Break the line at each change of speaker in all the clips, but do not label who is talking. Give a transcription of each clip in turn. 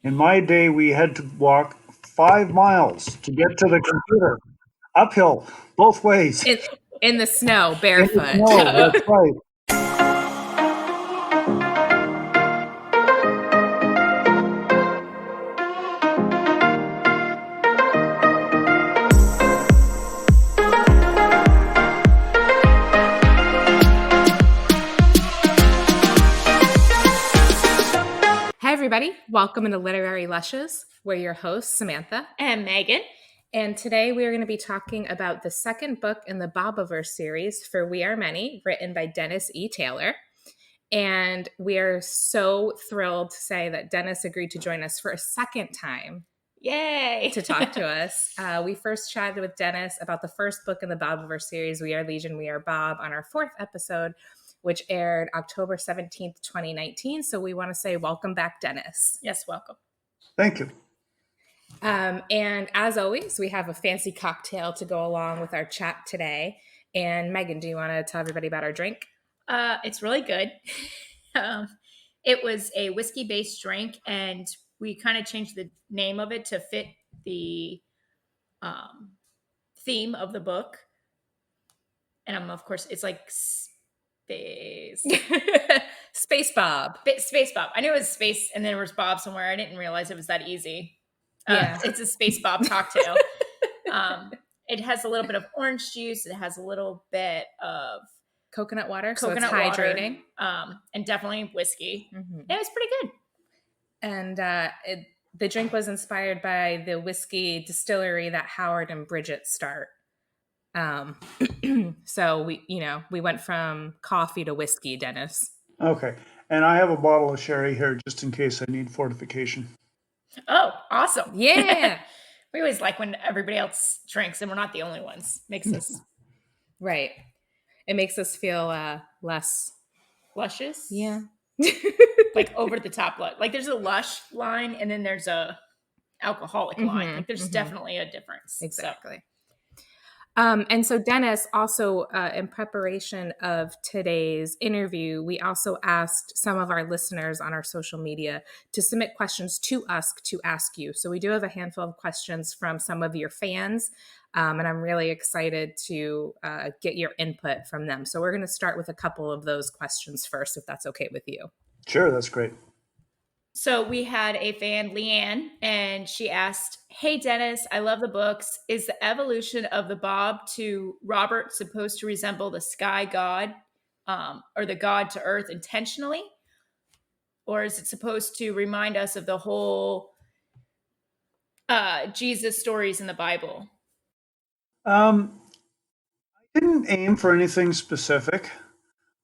In my day, we had to walk 5 miles to get to the computer, uphill, both ways.
In the snow,
In the
barefoot.
snow, that's right.
Hi, everybody. Welcome into Literary Lushes. We're your hosts, Samantha
and Megan.
And today we are going to be talking about the second book in the Bobiverse series, For We Are Many, written by Dennis E. Taylor. And we are so thrilled to say that Dennis agreed to join us for a second time.
Yay!
To talk to us. We first chatted with Dennis about the first book in the Bobiverse series, We Are Legion, We Are Bob, on our 4th episode, which aired October 17th, 2019. So we want to say welcome back, Dennis.
Yes, welcome.
Thank you.
And as always, we have a fancy cocktail to go along with our chat today. And Megan, do you want to tell everybody about our drink?
It's really good. It was a whiskey-based drink, and we kind of changed the name of it to fit the theme of the book. And of course, it's like space.
Space Bob.
Space Bob. I knew it was space, and then there was Bob somewhere. I didn't realize it was that easy.
Yeah.
It's a Space Bob cocktail. It has a little bit of orange juice. It has a little bit of
coconut water,
so it's
hydrating.
And definitely whiskey.
Mm-hmm.
It was pretty good.
And the drink was inspired by the whiskey distillery that Howard and Bridget start. So we went from coffee to whiskey, Dennis.
Okay. And I have a bottle of sherry here just in case I need fortification.
Oh, awesome.
Yeah.
We always like when everybody else drinks and we're not the only ones. Makes us
right. It makes us feel less
luscious.
Yeah.
Like over the top. Like there's a lush line and then there's a alcoholic line. Like there's definitely a difference.
Exactly. So. And so Dennis, also in preparation of today's interview, we also asked some of our listeners on our social media to submit questions to us to ask you. So we do have a handful of questions from some of your fans, and I'm really excited to get your input from them. So we're going to start with a couple of those questions first, if that's okay with you.
Sure, that's great.
So we had a fan, Leanne, and she asked, "Hey, Dennis, I love the books. Is the evolution of the Bob to Robert supposed to resemble the sky god or the god to earth intentionally? Or is it supposed to remind us of the whole Jesus stories in the Bible?"
I didn't aim for anything specific.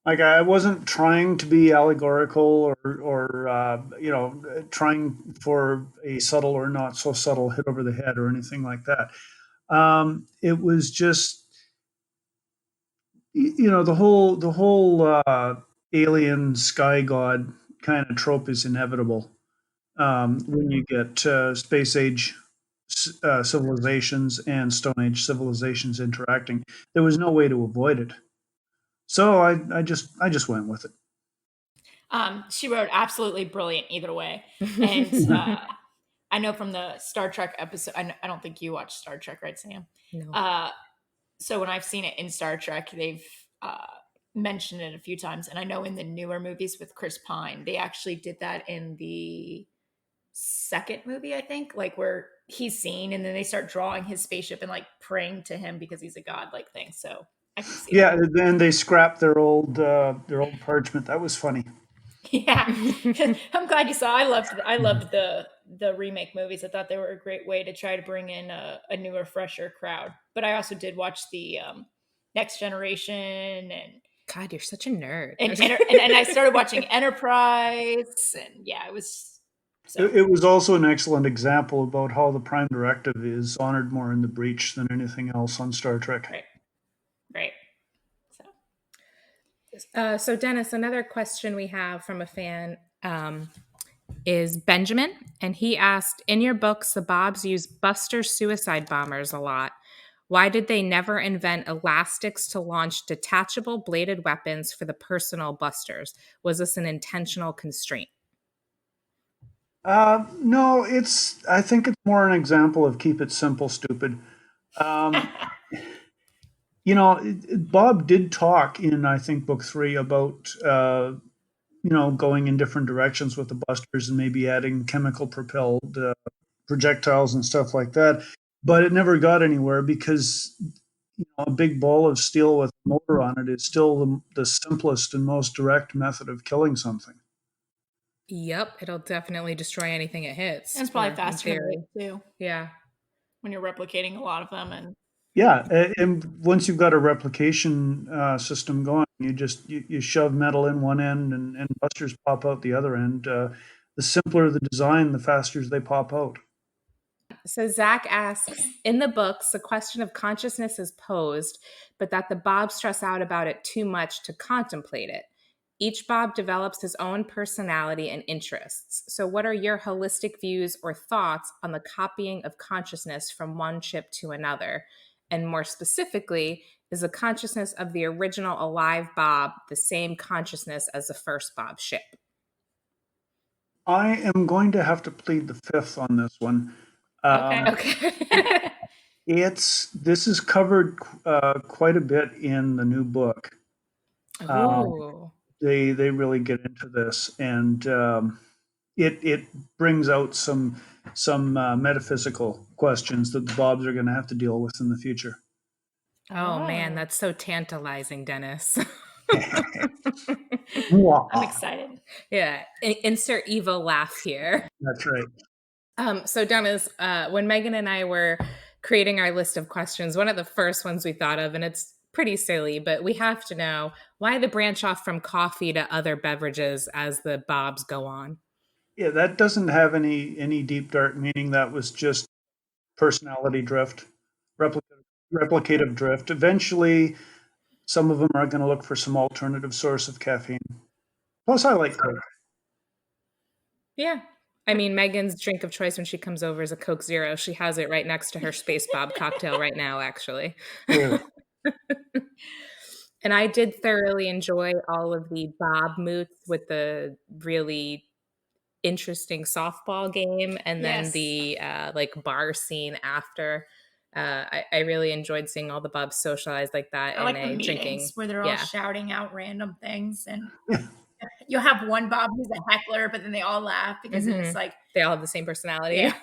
Like I wasn't trying to be allegorical or trying for a subtle or not so subtle hit over the head or anything like that. It was just, the whole alien sky god kind of trope is inevitable when you get space age civilizations and Stone Age civilizations interacting. There was no way to avoid it. So I just went with it.
She wrote absolutely brilliant either way. And I know from the Star Trek episode, I don't think you watched Star Trek, right, Sam?
No.
So when I've seen it in Star Trek, they've mentioned it a few times. And I know in the newer movies with Chris Pine, they actually did that in the second movie, I think, like where he's seen and then they start drawing his spaceship and like praying to him because he's a god-like thing. So I can see that.
Then they scrapped their old parchment. That was funny.
Yeah. I'm glad you saw. I loved the remake movies. I thought they were a great way to try to bring in a newer, fresher crowd. But I also did watch the Next Generation and
God, you're such a nerd.
And I started watching Enterprise, and yeah, it was. So.
It was also an excellent example about how the Prime Directive is honored more in The Breach than anything else on Star Trek.
Right.
So Dennis, another question we have from a fan is Benjamin, and he asked, in your books, the Bobs use Buster suicide bombers a lot. Why did they never invent elastics to launch detachable bladed weapons for the personal busters? Was this an intentional constraint?
No, I think it's more an example of keep it simple, stupid. Um, Bob did talk in, I think, book three about, going in different directions with the busters and maybe adding chemical propelled projectiles and stuff like that. But it never got anywhere because a big ball of steel with a motor on it is still the simplest and most direct method of killing something.
Yep, it'll definitely destroy anything it hits.
And it's probably
Or in
faster to make
theory.
too
Yeah.
when you're replicating a lot of them. And
Yeah, and once you've got a replication system going, you shove metal in one end and busters pop out the other end. The simpler the design, the faster they pop out.
So Zach asks, in the books, the question of consciousness is posed, but that the Bob stress out about it too much to contemplate it. Each Bob develops his own personality and interests. So, what are your holistic views or thoughts on the copying of consciousness from one chip to another? And more specifically, is the consciousness of the original alive Bob the same consciousness as the first Bob ship?
I am going to have to plead the fifth on this one.
okay.
Okay.
This is covered quite a bit in the new book. Um,
Ooh.
they really get into this, and it brings out some metaphysical questions that the Bobs are going to have to deal with in the future.
Oh man,
Oh,
that's so tantalizing, Dennis.
I'm excited.
Yeah, insert evil laugh here.
That's right.
So Dennis, when Megan and I were creating our list of questions, one of the first ones we thought of, and it's pretty silly, but we have to know why the branch off from coffee to other beverages as the Bobs go on.
Yeah, that doesn't have any deep dark meaning. That was just personality drift, replicative drift. Eventually, some of them are going to look for some alternative source of caffeine. Plus, I like Coke.
Yeah. I mean, Megan's drink of choice when she comes over is a Coke Zero. She has it right next to her Space Bob cocktail right now, actually.
Yeah.
And I did thoroughly enjoy all of the Bob moots with the really interesting softball game and then
Yes.
the like bar scene after. I really enjoyed seeing all the Bobs socialize like that
I
in
like the
a
meetings
drinking.
where they're all
Yeah.
shouting out random things, and you'll have one Bob who's a heckler, but then they all laugh because it is
Hmm.
like,
They all have the same personality.
yeah.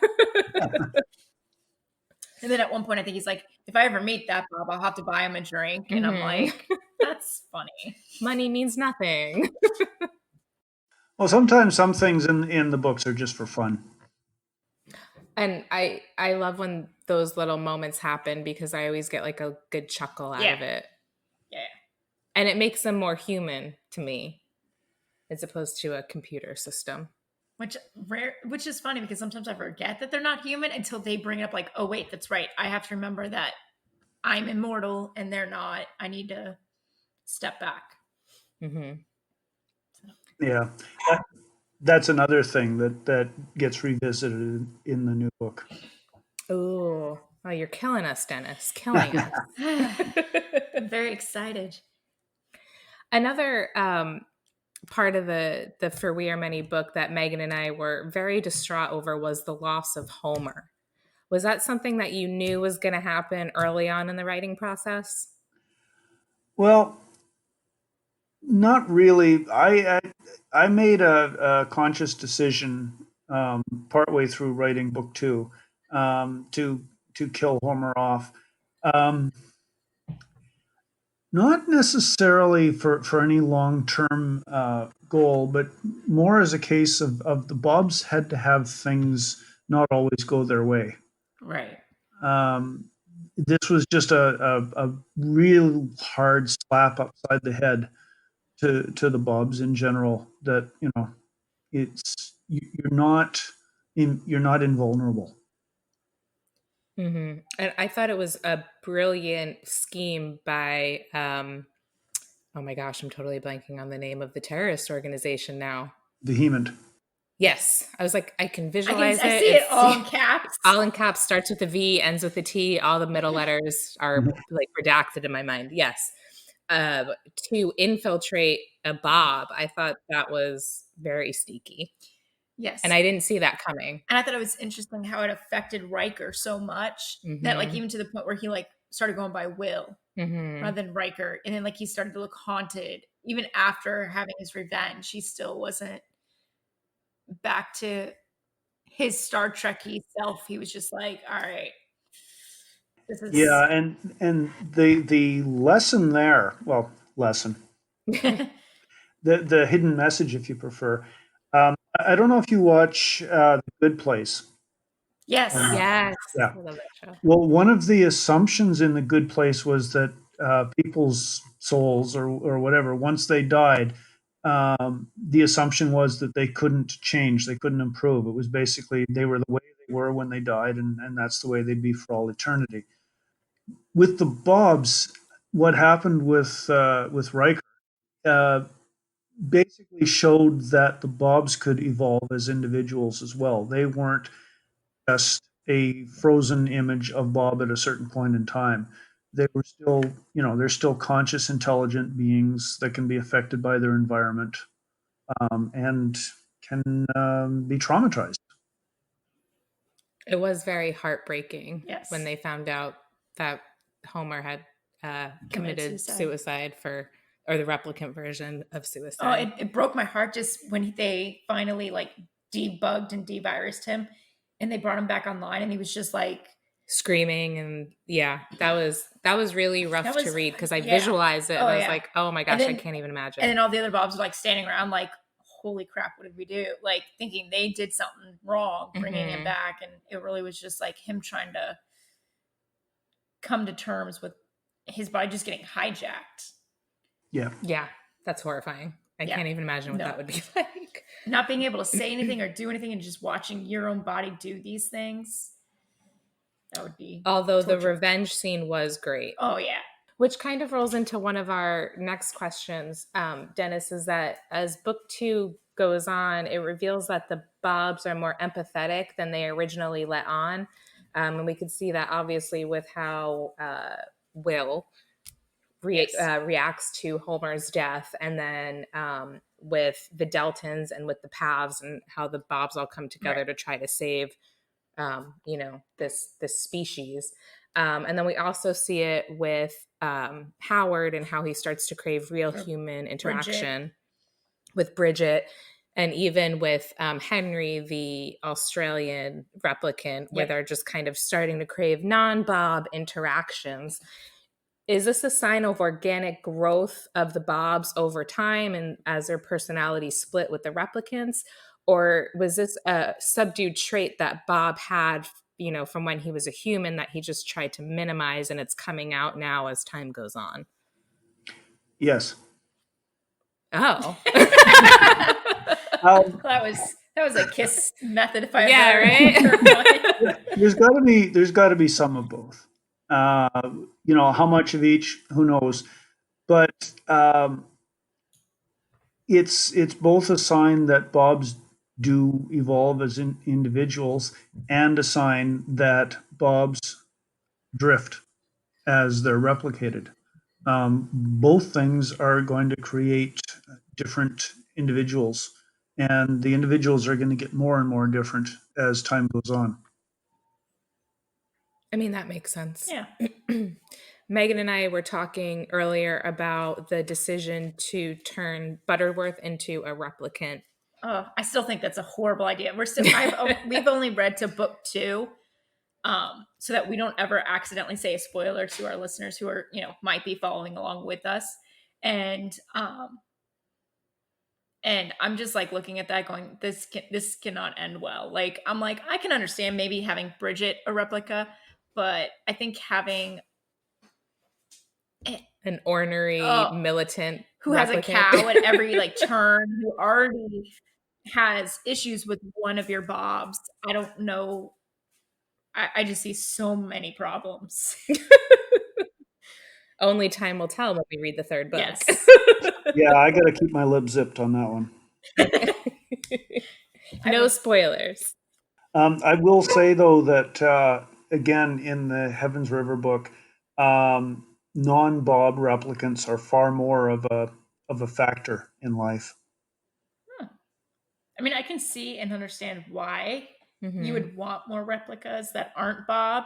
And then at one point, I think he's like, if I ever meet that Bob, I'll have to buy him a drink. And I'm
Hmm.
like, that's funny.
Money means nothing.
Well, sometimes some things in the books are just for fun.
And I love when those little moments happen because I always get like a good chuckle out
Yeah.
of it.
Yeah.
And it makes them more human to me as opposed to a computer system.
Which is funny because sometimes I forget that they're not human until they bring it up like, oh wait, that's right. I have to remember that I'm immortal and they're not. I need to step back.
Hmm.
Yeah, that's another thing that gets revisited in the new book.
Oh, you're killing us, Dennis. Killing us.
I'm very excited.
Another part of the For We Are Many book that Megan and I were very distraught over was the loss of Homer. Was that something that you knew was going to happen early on in the writing process?
Well, not really. I made a conscious decision partway through writing book two to kill Homer off. Um, Not necessarily for any long term goal, but more as a case of the Bobs had to have things not always go their way.
Right.
Um, this was just a real hard slap upside the head to the Bobs in general. That you're not invulnerable.
Hmm. And I thought it was a brilliant scheme by, oh my gosh, I'm totally blanking on the name of the terrorist organization now.
Vehement.
Yes, I was like, I can visualize
I
it.
see it all in caps.
It's all in caps, starts with a V, ends with a T. All the middle letters are like redacted in my mind. Yes. Uh, to infiltrate a Bob, I thought that was very sneaky.
Yes.
And I didn't see that coming.
And I thought it was interesting how it affected Riker so much that, like, even to the point where he, like, started going by Will rather than Riker. And then, like, he started to look haunted. Even after having his revenge, he still wasn't back to his Star Trek-y self. He was just like, all right, this is.
Yeah, and the lesson there, well, lesson, the hidden message, if you prefer. I don't know if you watch The Good Place or
Yes.
not.
Yes,
Yeah.
I love that show.
Well, one of the assumptions in The Good Place was that people's souls or whatever, once they died, the assumption was that they couldn't change, they couldn't improve. It was basically they were the way they were when they died, and that's the way they'd be for all eternity. With the Bobs, what happened with Riker uh, basically showed that the Bobs could evolve as individuals as well. They weren't just a frozen image of Bob at a certain point in time. They were still, they're still conscious, intelligent beings that can be affected by their environment, and can be traumatized.
It was very heartbreaking when
Yes.
they found out that Homer had
Committed
committed
suicide.
suicide or the replicant version of
Oh,
suicide.
it broke my heart just when they finally, like, debugged and devirused him and they brought him back online and he was just like,
Screaming, and yeah, that was really rough
that
to
was,
read because I
yeah.
visualized it and
Oh,
I was
yeah.
like, oh my
And
gosh, I
then,
can't even
and
imagine.
then all the other Bobs were, like, standing around like, holy crap, what did we do? Like, thinking they did something wrong, bringing him back. And it really was just like him trying to come to terms with his body just getting hijacked.
Yeah.
Yeah, that's horrifying. I
Yeah.
can't even imagine what
No.
that would be like.
Not being able to say anything or do anything and just watching your own body do these things. That would be
Although the
torture.
revenge scene was great.
Oh, yeah.
Which kind of rolls into one of our next questions, Dennis, is that as book 2 goes on, it reveals that the Bobs are more empathetic than they originally let on. And we could see that obviously with how Will
Yes.
reacts to Homer's death, and then with the Deltons and with the Pavs, and how the Bobs all come together
Right.
to try to save this species. And then we also see it with Howard and how he starts to crave real human interaction with Bridget, and even with Henry, the Australian replicant, where they're just kind of starting to crave non-Bob interactions. Is this a sign of organic growth of the Bobs over time and as their personalities split with the replicants? Or was this a subdued trait that Bob had, from when he was a human that he just tried to minimize and it's coming out now as time goes on?
Yes.
Oh.
That was a kiss method if I
Yeah,
ever
right?
heard one.
There's got to be some of both. How much of each, who knows? But it's both a sign that Bobs do evolve as individuals, and a sign that Bobs drift as they're replicated. Both things are going to create different individuals, and the individuals are going to get more and more different as time goes on.
I mean, that makes sense.
Yeah.
Megan and I were talking earlier about the decision to turn Butterworth into a replicant.
Oh, I still think that's a horrible idea. We've only read to book 2, so that we don't ever accidentally say a spoiler to our listeners who are, might be following along with us. And I'm just like looking at that going, this cannot end well. Like, I'm like, I can understand maybe having Bridget a replica, but I think having
an ornery militant
who has a
replicant.
cow at every like turn, who already has issues with one of your Bobs. I don't know. I just see so many problems.
Only time will tell when we read the third book.
Yes.
Yeah, I got to keep my lips zipped on that one.
No spoilers.
I will say though that again in the Heavens River book, non-Bob replicants are far more of a factor in life.
I I mean, I can see and understand why
Mhm.
you would want more replicas that aren't Bob,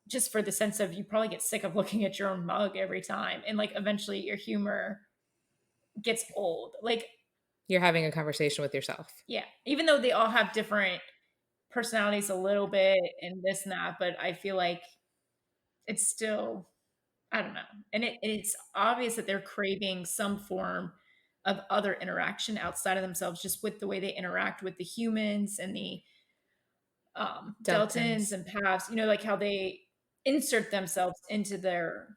just for the sense of you probably get sick of looking at your own mug every time, and like eventually your humor gets old. Like,
You're having a conversation with yourself.
yeah, even though they all have different personalities a little bit and this and that, but I feel like it's still, I don't know. And it's obvious that they're craving some form of other interaction outside of themselves, just with the way they interact with the humans and the Deltans
Deltons.
and Pavs, like how they insert themselves into their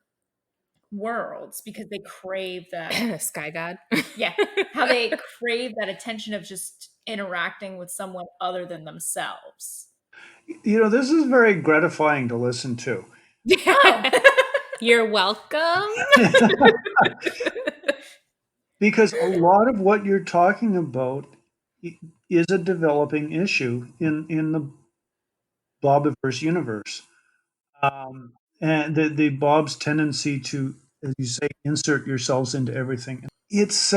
worlds because they crave that.
Sky God.
Yeah. How they crave that attention of just interacting with someone other than themselves.
This is very gratifying to listen to.
Oh.
You're welcome.
Because a lot of what you're talking about is a developing issue in the Bobiverse universe. And the Bob's tendency to, as you say, insert yourselves into everything. It's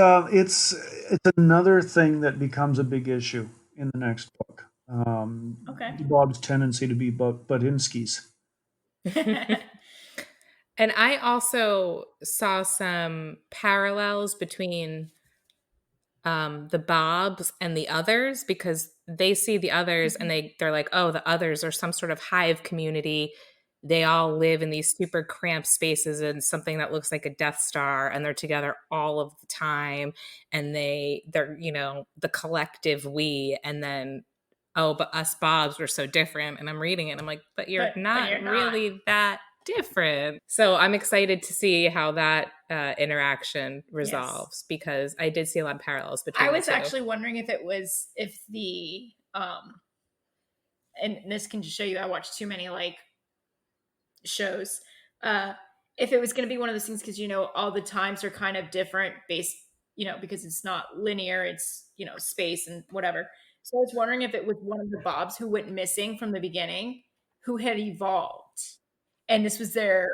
another thing that becomes a big issue in the next book.
Okay.
Bob's tendency to be Budinski's.
And I also saw some parallels between the Bobs and the others, because they see the others and they're like, oh, the others are some sort of hive community. They all live in these super cramped spaces and something that looks like a Death Star, and they're together all of the time. And they're the collective we. And then, oh, but us Bobs were so different. And I'm reading it and I'm like, but you're
But
not
you're not.
really that different. So I'm excited to see how that interaction resolves, because I did see a lot of parallels between
I
the
was
two.
actually wondering if the and this can just show you I watch too many like shows. If it was going to be one of those things, because all the times are kind of different based, because it's not linear, it's space and whatever. So I was wondering if it was one of the Bobs who went missing from the beginning, who had evolved, and this was their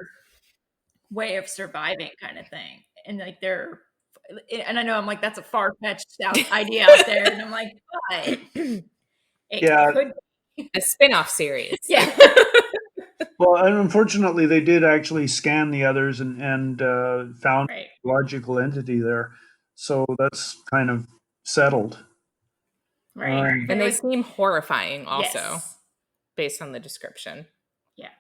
way of surviving, kind of thing, and like and I know I'm like, that's a far fetched idea out there, and I'm like, but it
Yeah.
could
A spin-off series.
Yeah.
Well, and unfortunately, they did actually scan the others and found
Right.
a logical entity there. So that's kind of settled.
Right.
And they seem horrifying also,
Yes.
based on the description.
Yeah.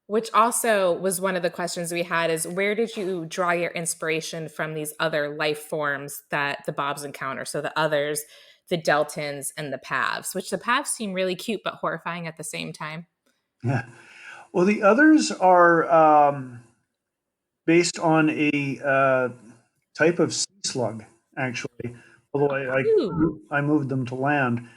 Which also was one of the questions we had, is where did you draw your inspiration from these other life forms that the Bobs encounter? So the others, the Deltons and the Pavs, which the Pavs seem really cute but horrifying at the same time.
Yeah. Well, the others are based on a type of sea slug, actually. Although I moved them to land.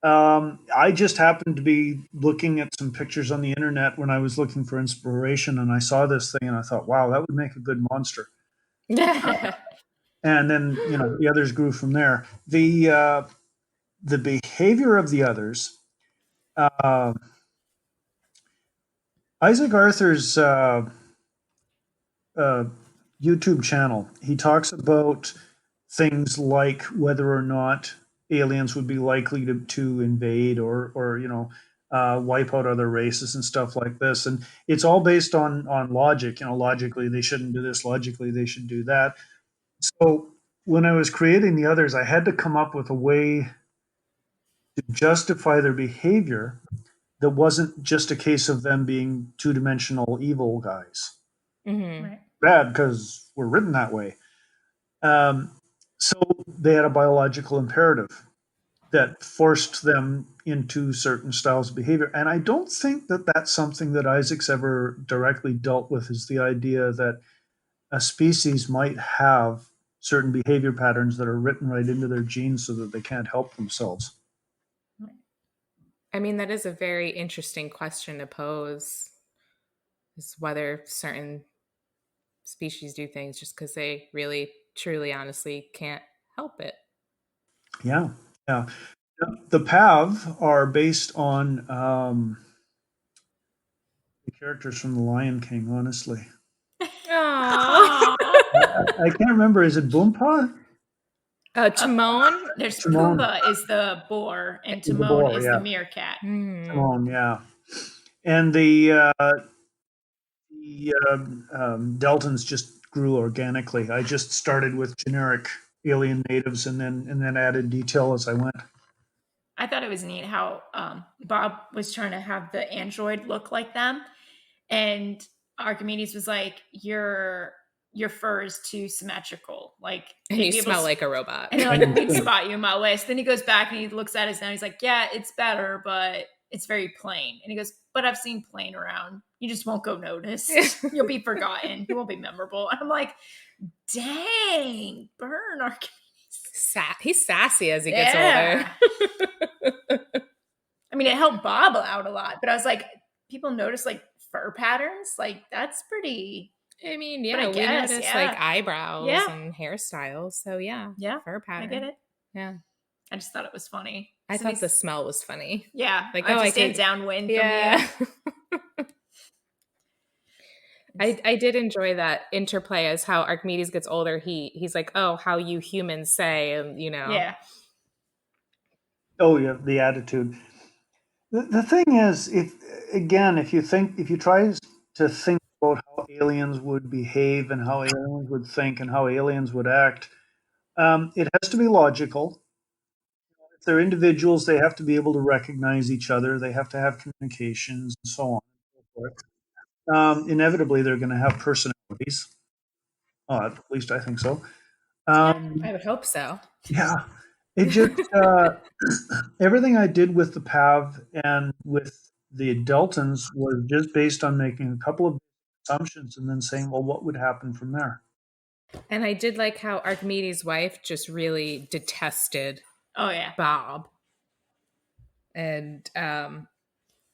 I just happened to be looking at some pictures on the internet when I was looking for inspiration, and I saw this thing, and I thought, wow, that would make a good monster. And then the others grew from there. The behavior of the others. Isaac Arthur's YouTube channel, he talks about things like whether or not aliens would be likely to invade or wipe out other races and stuff like this. And it's all based on logic. Logically they shouldn't do this. Logically they should do that. So when I was creating the others, I had to come up with a way to justify their behavior that wasn't just a case of them being two-dimensional evil guys.
Mm-hmm.
Right.
Bad because we're written that way. So they had a biological imperative that forced them into certain styles of behavior. And I don't think that that's something that Isaac's ever directly dealt with, is the idea that a species might have certain behavior patterns that are written right into their genes so that they can't help themselves.
I mean, that is a very interesting question to pose, is whether certain species do things just because they really, truly, honestly can't help it.
Yeah. The Pav are based on the characters from The Lion King, honestly.
Aww.
I can't remember. Is it Boompa?
Timon.
There's
Timon.
Pumbaa is the boar, and
The
Timon
boar,
is the
yeah.
meerkat.
Timon, yeah. And the Deltans just grew organically. I just started with generic alien natives and then added detail as I went.
I thought it was neat how Bob was trying to have the android look like them, and Archimedes was like, your fur is too symmetrical. Like,
And you smell like a robot.
And they're like, we can spot you a mile away. So then he goes back and he looks at us now. He's like, yeah, it's better, but it's very plain. And he goes, but I've seen plain around. You just won't go noticed. You'll be forgotten. You won't be memorable. And I'm like, dang, burn Archimedes.
He's sassy as he gets older.
I mean, it helped Bob out a lot, but I was like, people notice like fur patterns. Like, that's pretty.
I mean, we notice like eyebrows and hairstyles. So yeah, fur pattern.
I get it.
Yeah,
I just thought it was funny.
I thought the smell was funny.
Yeah,
like
I stayed downwind.
Yeah. From you. I did enjoy that interplay as how Archimedes gets older. He's like, oh, how you humans say, and
Yeah.
Oh yeah, the attitude. The thing is, if you try to think about how aliens would behave and how aliens would think and how aliens would act, it has to be logical. If they're individuals, they have to be able to recognize each other. They have to have communications and so on and so forth. Inevitably, they're going to have personalities. At least I think so.
I would hope so.
Yeah. It just everything I did with the PAV and with the Deltans was just based on making a couple of assumptions and then saying, well, what would happen from there?
And I did like how Archimedes' wife just really detested Bob. And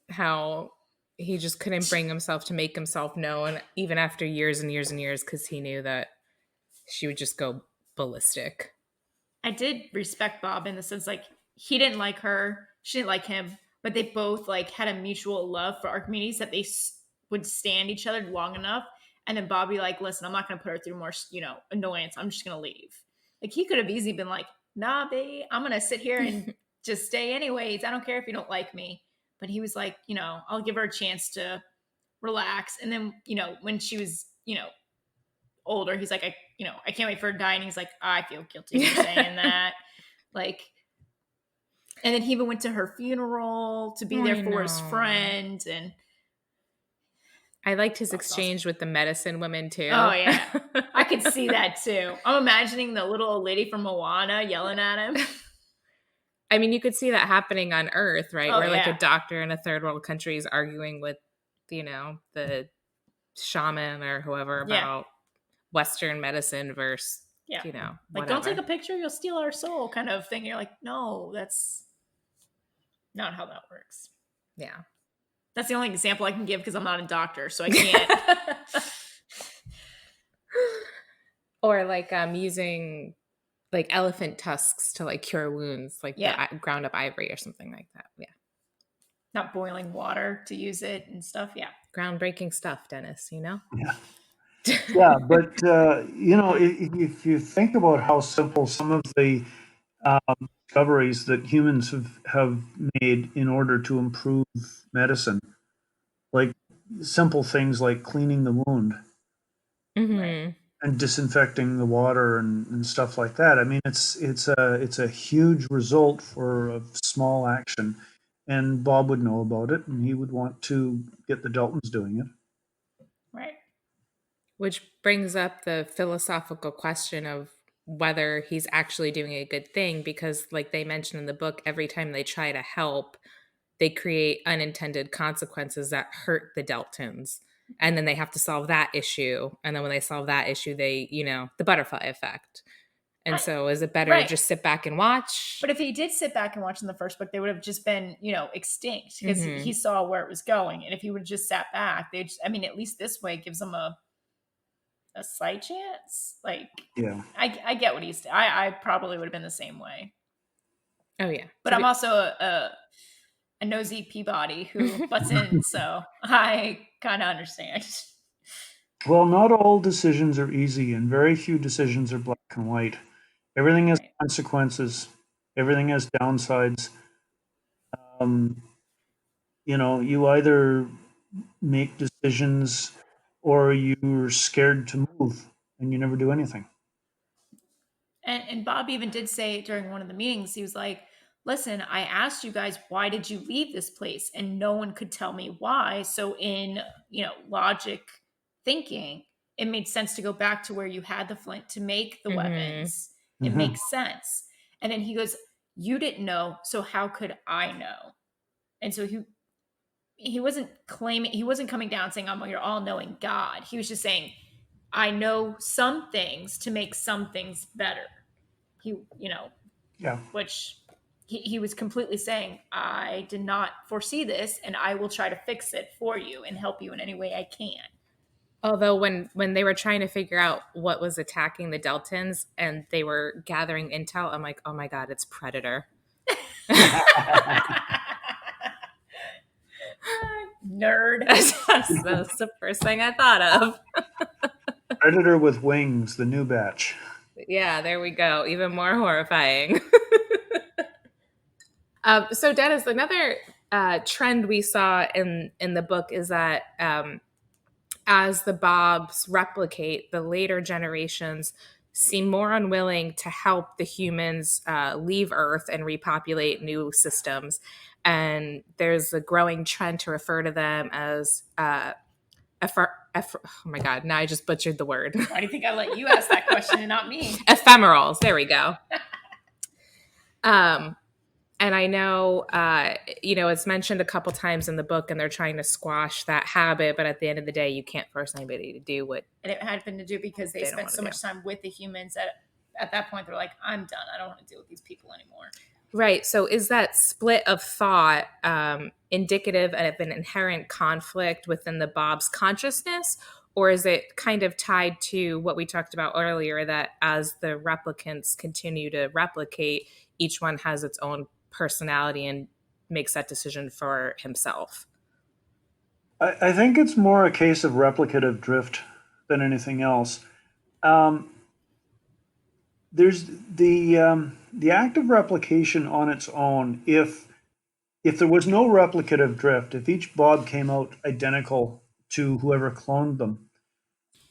how he just couldn't bring himself to make himself known, even after years and years and years, because he knew that she would just go ballistic.
I did respect Bob in the sense, like, he didn't like her, she didn't like him, but they both like had a mutual love for Archimedes that they would stand each other long enough. And then Bob be like, listen, I'm not going to put her through more, annoyance. I'm just going to leave. Like, he could have easily been like, nah, babe, I'm going to sit here and just stay anyways. I don't care if you don't like me. But he was like, I'll give her a chance to relax. And then, when she was, older, he's like, I can't wait for her to die. And he's like, I feel guilty for saying that. Like, and then he even went to her funeral to be there for his friend. And
I liked his exchange with the medicine women too.
Oh yeah. I could see that too. I'm imagining the little old lady from Moana yelling at him.
I mean, you could see that happening on Earth, right? Where like a doctor in a third world country is arguing with, the shaman or whoever about Western medicine versus,
like,
whatever.
Don't take a picture, you'll steal our soul kind of thing. You're like, no, that's not how that works.
Yeah.
That's the only example I can give because I'm not a doctor, so I can't.
Or like using like elephant tusks to like cure wounds, like the ground up ivory or something like that. Yeah.
Not boiling water to use it and stuff. Yeah.
Groundbreaking stuff, Dennis,
Yeah. Yeah, but if you think about how simple some of the discoveries that humans have made in order to improve medicine, like simple things like cleaning the wound and disinfecting the water and stuff like that. I mean, it's a huge result for a small action, and Bob would know about it, and he would want to get the Deltons doing it.
Right.
Which brings up the philosophical question of whether he's actually doing a good thing, because like they mentioned in the book, every time they try to help, they create unintended consequences that hurt the Deltons. And then they have to solve that issue. And then when they solve that issue, they, the butterfly effect. And so is it better to just sit back and watch?
But if he did sit back and watch in the first book, they would have just been, extinct because he saw where it was going. And if he would have just sat back, at least this way it gives them a slight chance. Like,
yeah,
I get what he's, I probably would have been the same way.
Oh yeah.
But I'm also a nosy Peabody who butts in, so I kind of understand.
Well, not all decisions are easy, and very few decisions are black and white. Everything has
Right.
consequences. Everything has downsides. Um, you either make decisions or you're scared to move and you never do anything.
And Bob even did say during one of the meetings, he was like, listen, I asked you guys, why did you leave this place? And no one could tell me why. So in, logic thinking, it made sense to go back to where you had the flint to make the
Mm-hmm.
weapons. It
Hmm.
makes sense. And then he goes, you didn't know, so how could I know? And so he wasn't claiming, he wasn't coming down saying, I'm your all-knowing God. He was just saying, I know some things to make some things better. He,
Yeah.
which he was completely saying, I did not foresee this and I will try to fix it for you and help you in any way I can.
Although when they were trying to figure out what was attacking the Deltans and they were gathering intel, I'm like, oh my god, it's Predator.
Nerd.
That's the first thing I thought of.
Predator with wings, the new batch.
Yeah, there we go. Even more horrifying. So, Dennis, another trend we saw in the book is that as the Bobs replicate, the later generations seem more unwilling to help the humans leave Earth and repopulate new systems. And there's a growing trend to refer to them as oh my god, now I just butchered the word.
Why do you think I let you ask that question and not me?
Ephemerals. There we go. Um, and I know, it's mentioned a couple times in the book, and they're trying to squash that habit. But at the end of the day, you can't force anybody to do what
And it had been to do because they
they don't
spent
want
so
to do.
much time with the humans that at that point they're like, I'm done. I don't want to deal with these people anymore.
Right. So is that split of thought indicative of an inherent conflict within the Bob's consciousness? Or is it kind of tied to what we talked about earlier, that as the replicants continue to replicate, each one has its own personality and makes that decision for himself?
I think it's more a case of replicative drift than anything else. Um, there's the act of replication on its own. If there was no replicative drift, if each Bob came out identical to whoever cloned them,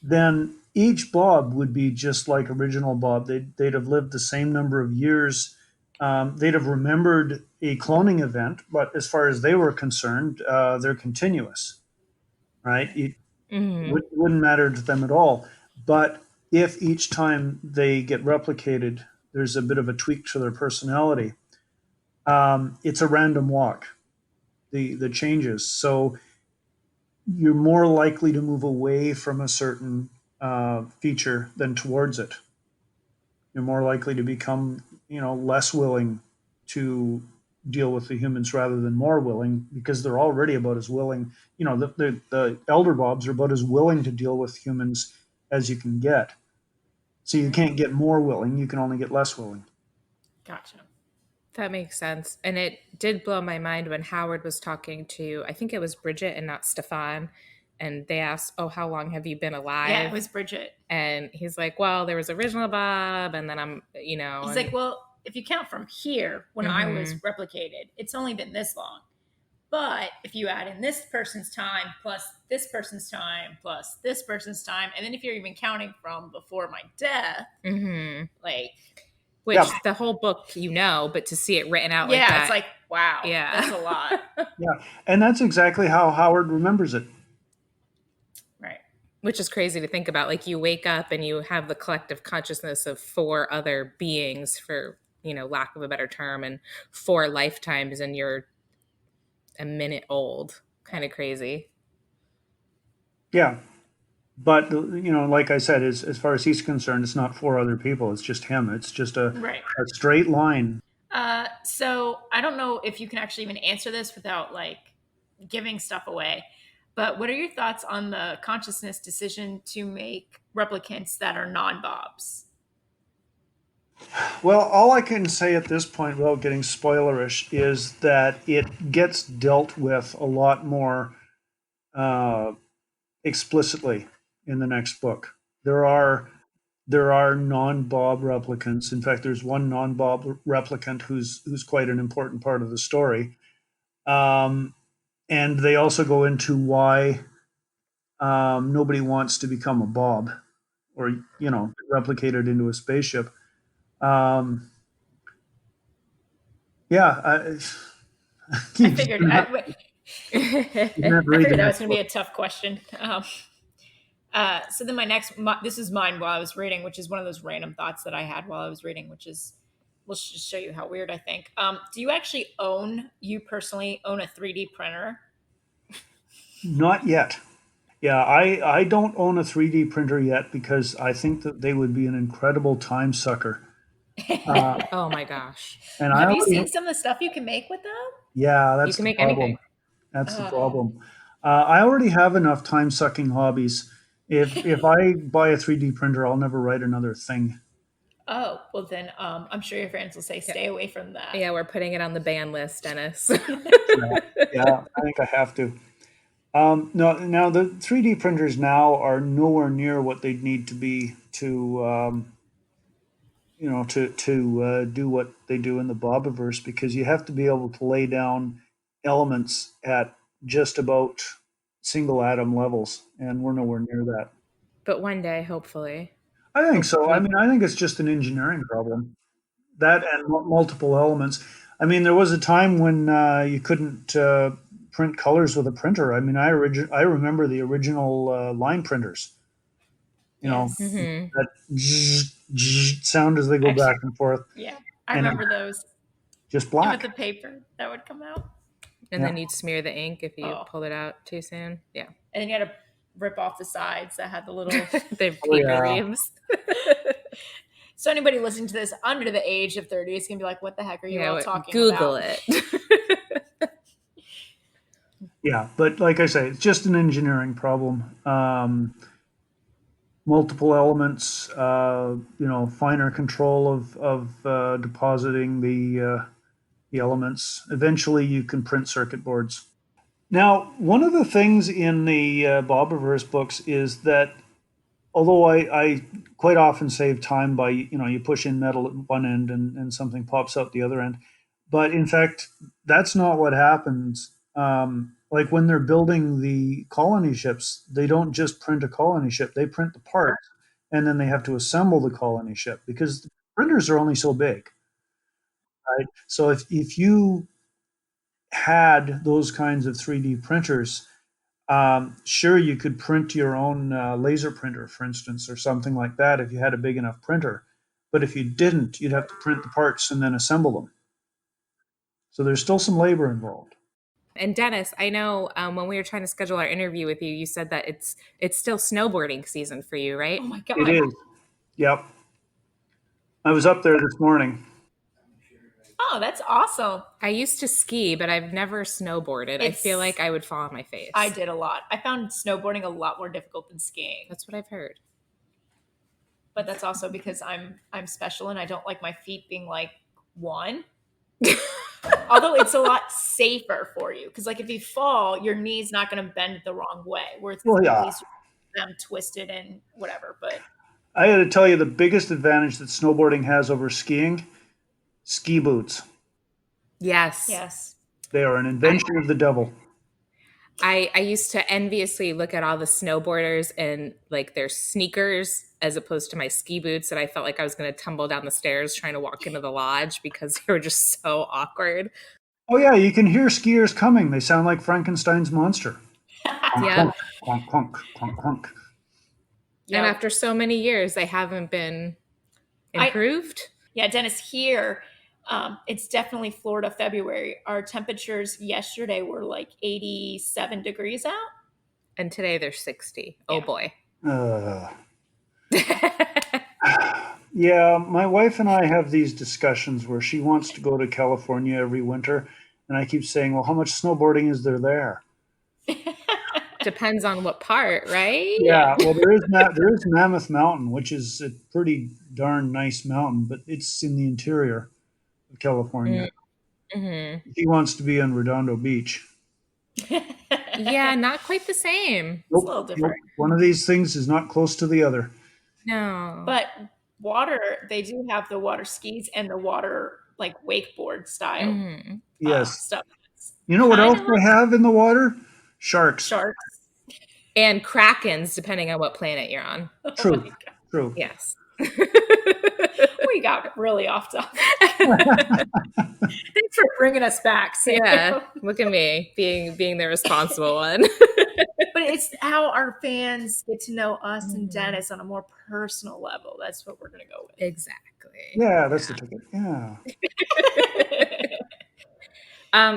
then each Bob would be just like original Bob. They'd have lived the same number of years. They'd have remembered a cloning event, but as far as they were concerned, they're continuous, right? It
Hmm.
wouldn't matter to them at all. But if each time they get replicated, there's a bit of a tweak to their personality. It's a random walk. The changes. So you're more likely to move away from a certain feature than towards it. You're more likely to become, less willing to deal with the humans rather than more willing, because they're already about as willing. The elder Bobs are about as willing to deal with humans as you can get. So you can't get more willing; you can only get less willing.
Gotcha.
That makes sense. And it did blow my mind when Howard was talking to, I think it was Bridget and not Stefan. And they asked, oh, how long have you been
Yeah, it
alive?
was Bridget.
And he's like, well, there was original Bob, and then
He's
and,
like, well, if you count from here when I was
Mhm.
replicated, it's only been this long. But if you add in this person's time plus this person's time plus this person's time, and then if you're even counting from before my death,
Mhm.
like,
Which
Yeah,
the whole book, but to see it written out like
yeah, it's
that,
like, wow, that's
yeah.
a lot.
yeah, and that's exactly how Howard remembers it.
Right.
Which is crazy to think about. Like, you wake up and you have the collective consciousness of four other beings, for, lack of a better term, and four lifetimes, and you're a minute old. Kind of crazy.
Yeah, but like I said, as far as he's concerned, it's not four other people. It's just him. It's just
Right.
a straight line.
So I don't know if you can actually even answer this without like giving stuff away, but what are your thoughts on the consciousness decision to make replicants that are non-Bobs?
Well, all I can say at this point, without getting spoilerish, is that it gets dealt with a lot more uh, explicitly in the next book. There are there are non-Bob replicants. In fact, there's one non-Bob replicant who's quite an important part of the story. Um, and they also go into why nobody wants to become a Bob or replicated into a spaceship. Um, yeah,
I
you're just
figured.
gonna have, you're gonna have to
I
read the
figured that was
next
going to
book.
be a tough question. So then this is mine while I was reading, which is one of those random thoughts that I had while I was reading, which is, we'll just show you how weird I think. Do you actually you personally own a 3D printer?
Not yet. Yeah, I don't own a 3D printer yet because I think that they would be an incredible time sucker. Uh,
Oh my gosh.
and I
Have you
already,
seen some of the stuff you can make with them?
yeah,
You
that's
can
the
make
problem.
anything.
That's the
Oh.
problem. I already have enough time sucking hobbies. If I buy a 3D printer, I'll never write another thing.
Oh, well then, I'm sure your friends will say,
Yeah.
stay away from that.
Yeah, we're putting it on the ban list, Dennis.
Yeah, yeah, I think I have to. No, now the 3D printers now are nowhere near what they'd need to be to do what they do in the Bobiverse because you have to be able to lay down elements at just about single atom levels, and we're nowhere near that.
But one day, hopefully.
I think so. I
Hopefully.
mean, I think it's just an engineering problem. That and multiple elements. I mean, there was a time when you couldn't print colors with a printer. I mean, I remember the original line printers. You know,
Yes.
Hmm.
that zzz, zzz sound as they go
Actually,
back and forth,
yeah, I
and it
remember those.
just
And with
black.
the paper that would come out.
And
Yeah,
then you'd smear the ink if you
Oh,
pulled it out too soon. Yeah.
and then you had to rip off the sides that had the little.
They're
oh
paper
yeah,
reams.
So anybody listening to this under the age of 30 is gonna be like, "What the heck are you
Yeah,
all talking
Google
about?"
it.
yeah. But like I say, it's just an engineering problem. Multiple elements, finer control of depositing the elements. Eventually, you can print circuit boards. Now, one of the things in the Bobiverse books is that although I quite often save time by you push in metal at one end and something pops out the other end, but in fact that's not what happens. Like when they're building the colony ships, they don't just print a colony ship; they print the parts, and then they have to assemble the colony ship because the printers are only so big, right? So if you had those kinds of 3D printers, sure, you could print your own laser printer, for instance, or something like that if you had a big enough printer. But if you didn't, you'd have to print the parts and then assemble them. So there's still some labor involved.
And Dennis, I know when we were trying to schedule our interview with you, you said that it's still snowboarding season for you, right?
Oh my
It
god.
is. Yep. I was up there this morning.
Oh, that's awesome.
I used to ski, but I've never snowboarded. I feel
It's
like I would fall on my face.
I did a lot. I found snowboarding a lot more difficult than skiing.
That's what I've heard.
But that's also because I'm special and I don't like my feet being like one. Although it's a lot safer for you because like if you fall, your knee's not going to bend the wrong way. Where it's
Well,
at
yeah.
least them twisted and whatever. But
I had to tell you the biggest advantage that snowboarding has over skiing: ski boots.
Yes.
yes,
They are an invention of the devil.
I used to enviously look at all the snowboarders and like their sneakers as opposed to my ski boots, and I felt like I was going to tumble down the stairs trying to walk into the lodge because they were just so awkward.
Oh yeah, you can hear skiers coming. They sound like Frankenstein's monster. Clunk,
Yeah.
clunk, clunk, clunk, clunk.
And
yeah,
after so many years, they haven't been
I
improved.
yeah, Dennis. Here, it's definitely Florida February. Our temperatures yesterday were like 87 degrees out.
And today they're 60. Oh
Yeah.
boy.
Uh, Yeah, my wife and I have these discussions where she wants to go to California every winter, and I keep saying, "Well, how much snowboarding is there there?"
Depends on what part, right?
Yeah, well, there is Mammoth Mountain, which is a pretty darn nice mountain, but it's in the interior of California.
Mm-hmm.
He wants to be on Redondo Beach.
Yeah, not quite the same.
It's a little
Nope,
different.
nope. One of these things is not close to the other.
No.
But water, they do have the water skis and the water like wakeboard style
Mhm.
Yes.
stuff.
You know what else
Kind of
they
like
have in the water? Sharks.
sharks.
And krakens, depending on what planet you're on.
Oh my
True.
god,
True.
Yes.
we got really off topic. Thanks for bringing us back, Sam.
Yeah, look at me being the responsible one.
But it's how our fans get to know us and
Mhm.
Dennis on a more personal level. That's what we're gonna go with.
Exactly.
Yeah, that's the ticket. Yeah.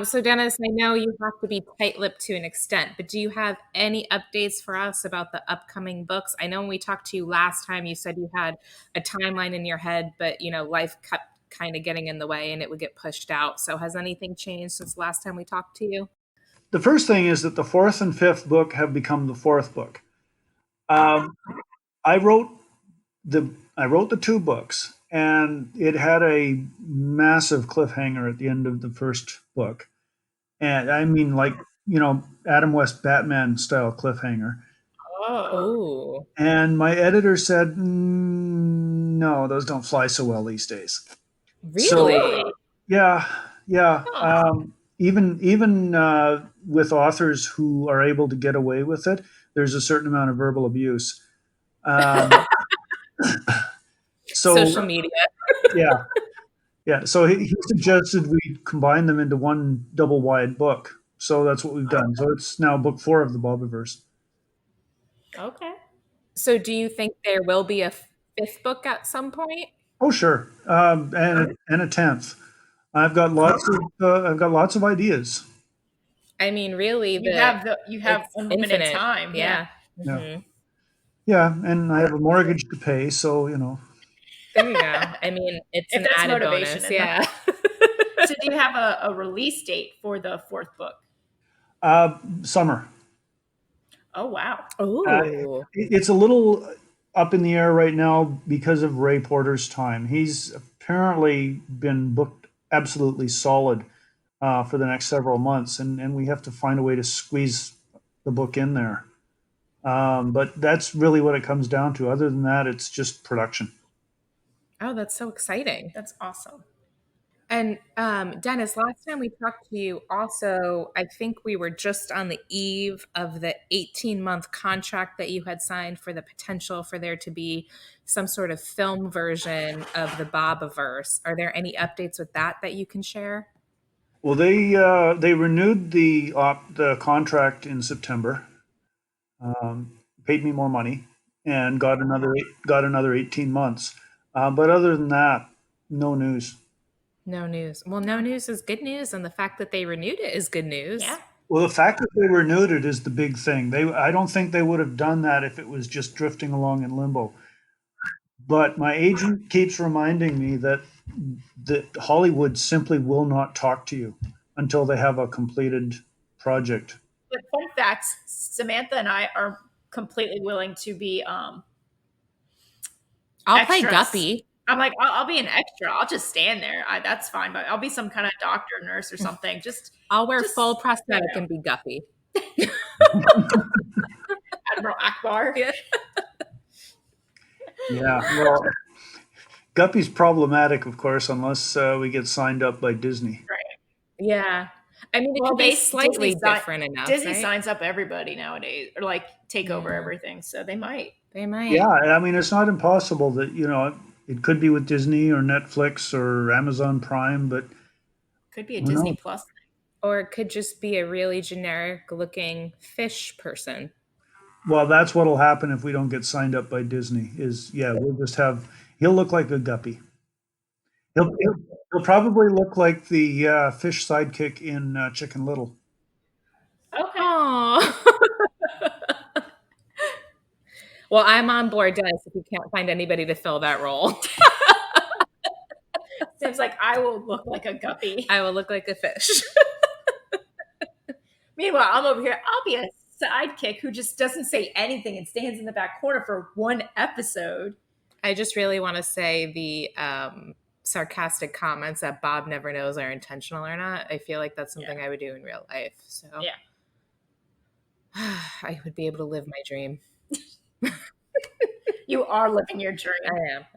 So Dennis, I know you have to be tight-lipped to an extent, but do you have any updates for us about the upcoming books? I know when we talked to you last time, you said you had a timeline in your head, but life kept kind of getting in the way and it would get pushed out. So has anything changed since last time we talked to you?
The first thing is that the fourth and fifth book have become the fourth book. Um, I wrote the two books, and it had a massive cliffhanger at the end of the first book, and I mean, like, Adam West Batman style cliffhanger.
Oh,
Oh,
And my editor said, "No, those don't fly so well these days." So
really?
yeah, yeah.
huh.
Even with authors who are able to get away with it, there's a certain amount of verbal abuse. Um,
Social
so
media.
yeah, yeah. So he suggested we combine them into one double wide book. So that's what we've done. So it's now book four of the Bobiverse.
Okay.
So do you think there will be a fifth book at some point?
Oh sure, and a tenth. I've got lots of ideas.
I mean, really,
You have
it's
unlimited
infinite.
time. Yeah.
Yeah.
Yeah,
Hmm.
yeah, and I have a mortgage to pay, so
There you go. I mean, it's
If
an
that's
added
motivation
bonus.
enough.
Yeah.
So do you have a release date for the fourth book?
summer.
Oh wow.
Uh,
Oh,
it's a little up in the air right now because of Ray Porter's time. He's apparently been booked absolutely solid for the next several months, and we have to find a way to squeeze the book in there. But that's really what it comes down to. Other than that, it's just production.
oh, that's so exciting.
That's awesome.
And Dennis, last time we talked to you, also, I think we were just on the eve of the 18-month contract that you had signed for the potential for there to be some sort of film version of the Bobiverse. Are there any updates with that you can share?
Well, they renewed the contract in September, paid me more money, and got another 18 months. But other than that, no news.
No news. Well, no news is good news, and the fact that they renewed it is good
Yeah.
news.
Well, the fact that they renewed it is the big thing. I don't think they would have done that if it was just drifting along in limbo. But my agent keeps reminding me that Hollywood simply will not talk to you until they have a completed project.
But fun fact, Samantha and I are completely willing to be
I'll play
extras.
Guppy.
I'm like, I'll be an extra. I'll just stand there. That's fine. But I'll be some kind of doctor, nurse, or something.
I'll wear
Just
full prosthetic
you know,
and be Guppy.
Admiral Akbar.
Yeah.
Yeah, well, Guppy's problematic, of course, unless we get signed up by Disney.
Right.
Yeah. I mean, it
Well,
could be slightly different enough,
Disney
right?
signs up everybody nowadays, or like take over
Yeah.
everything. So they might.
They might.
Yeah, I mean, it's not impossible that, it could be with Disney or Netflix or Amazon Prime, but
Could be a
who
Disney
knows?
Plus.
Or it could just be a really generic looking fish person.
Well, that's what'll happen if we don't get signed up by Disney. Yeah, he'll look like a guppy. He'll probably look like the fish sidekick in Chicken Little.
Okay.
Aww. Well, I'm on board, Dennis, if you can't find anybody to fill that role.
Seems like I will look like a guppy.
I will look like a fish.
Meanwhile, I'm over here. I'll be a sidekick who just doesn't say anything and stands in the back corner for one episode.
I just really want to say the sarcastic comments that Bob never knows are intentional or not. I feel like that's something I would do in real life. So
Yeah.
I would be able to live my dream.
You are living your dream.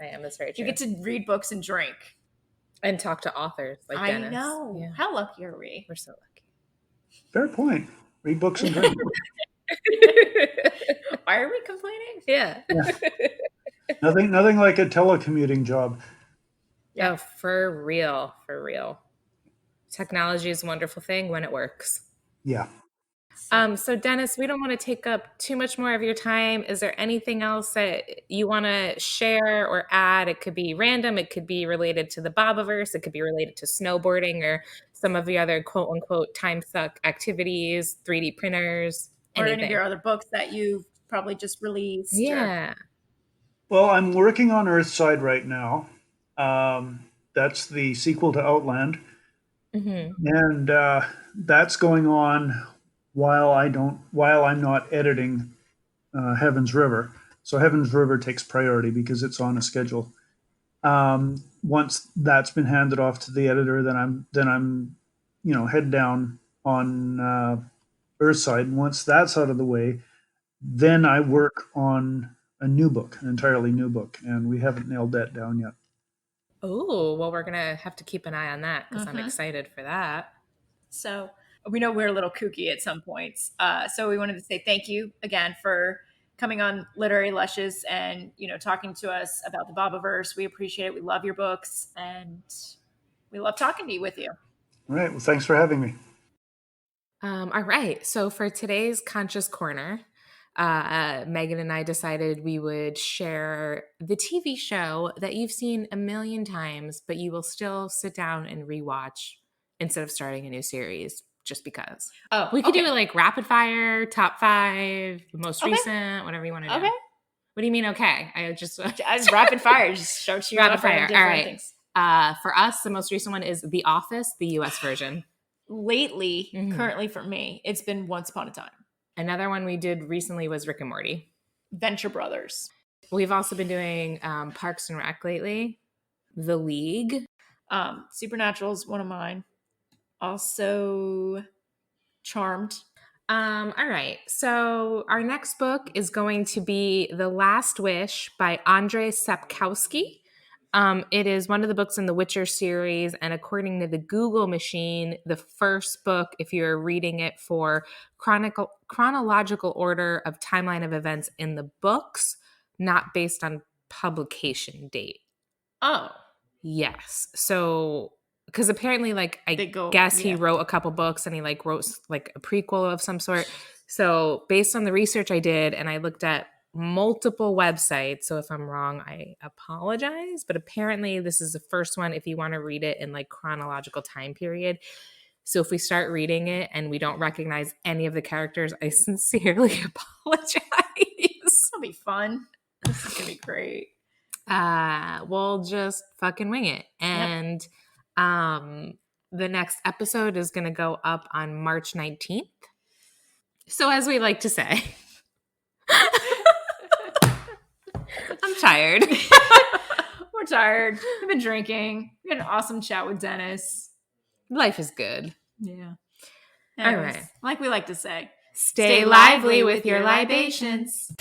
I am. That's very true.
You get to read books and drink.
And talk to authors like
I
Dennis.
know.
Yeah.
How lucky are we?
We're so lucky.
Fair point. Read books and drink.
Why are we complaining?
Yeah.
Nothing like a telecommuting job.
Yeah. Oh, for real. For real. Technology is a wonderful thing when it works.
Yeah.
So Dennis, we don't want to take up too much more of your time. Is there anything else that you want to share or add? It could be random. It could be related to the Bobiverse. It could be related to snowboarding or some of the other quote unquote time suck activities, 3D printers,
or
anything.
any of your other books that you've probably just released.
Yeah.
Well, I'm working on Earthside right now. That's the sequel to Outland.
Mm-hmm.
And that's going on while I'm not editing Heaven's River. So Heaven's River takes priority because it's on a schedule. Once that's been handed off to the editor, then I'm head down on Earthside. And once that's out of the way, then I work on a new book, an entirely new book, and we haven't nailed that down yet.
Oh, well, we're gonna have to keep an eye on that because I'm excited for that.
So we know we're a little kooky at some points. So we wanted to say thank you again for coming on Literary Lushes and, talking to us about the Bobiverse. We appreciate it. We love your books and we love talking with you.
All right. Well, thanks for having me.
All right. So for today's Conscious Corner, Megan and I decided we would share the TV show that you've seen a million times, but you will still sit down and rewatch instead of starting a new series just because.
Oh,
we could do it like rapid fire, top 5, most recent, whatever you want to do.
Okay.
What do you mean? Okay. I just
rapid fire. Just start you
rapid fire. All right.
Things.
For us, the most recent one is The Office, the US version.
Lately, currently for me, it's been Once Upon a Time.
Another one we did recently was Rick and Morty.
Venture Brothers.
We've also been doing Parks and Rec lately. The League.
Supernatural is one of mine. Also Charmed.
All right. So our next book is going to be The Last Wish by Andrzej Sapkowski. It is one of the books in the Witcher series, and according to the Google machine, the first book, if you're reading it for chronological order of timeline of events in the books, not based on publication date.
Oh.
Yes. So, because apparently, he wrote a couple books and he wrote a prequel of some sort. So based on the research I did, and I looked at multiple websites, so if I'm wrong, I apologize, but apparently this is the first one if you want to read it in chronological time period. So if we start reading it and we don't recognize any of the characters, I sincerely apologize.
It'll be fun. This is gonna be great.
We'll just fucking wing it. And the next episode is going to go up on March 19th. So as we like to say, I'm tired.
We're tired. We've been drinking. We had an awesome chat with Dennis.
Life is good.
Yeah.
Anyways,
all right. Like we like to say,
stay lively with your libations.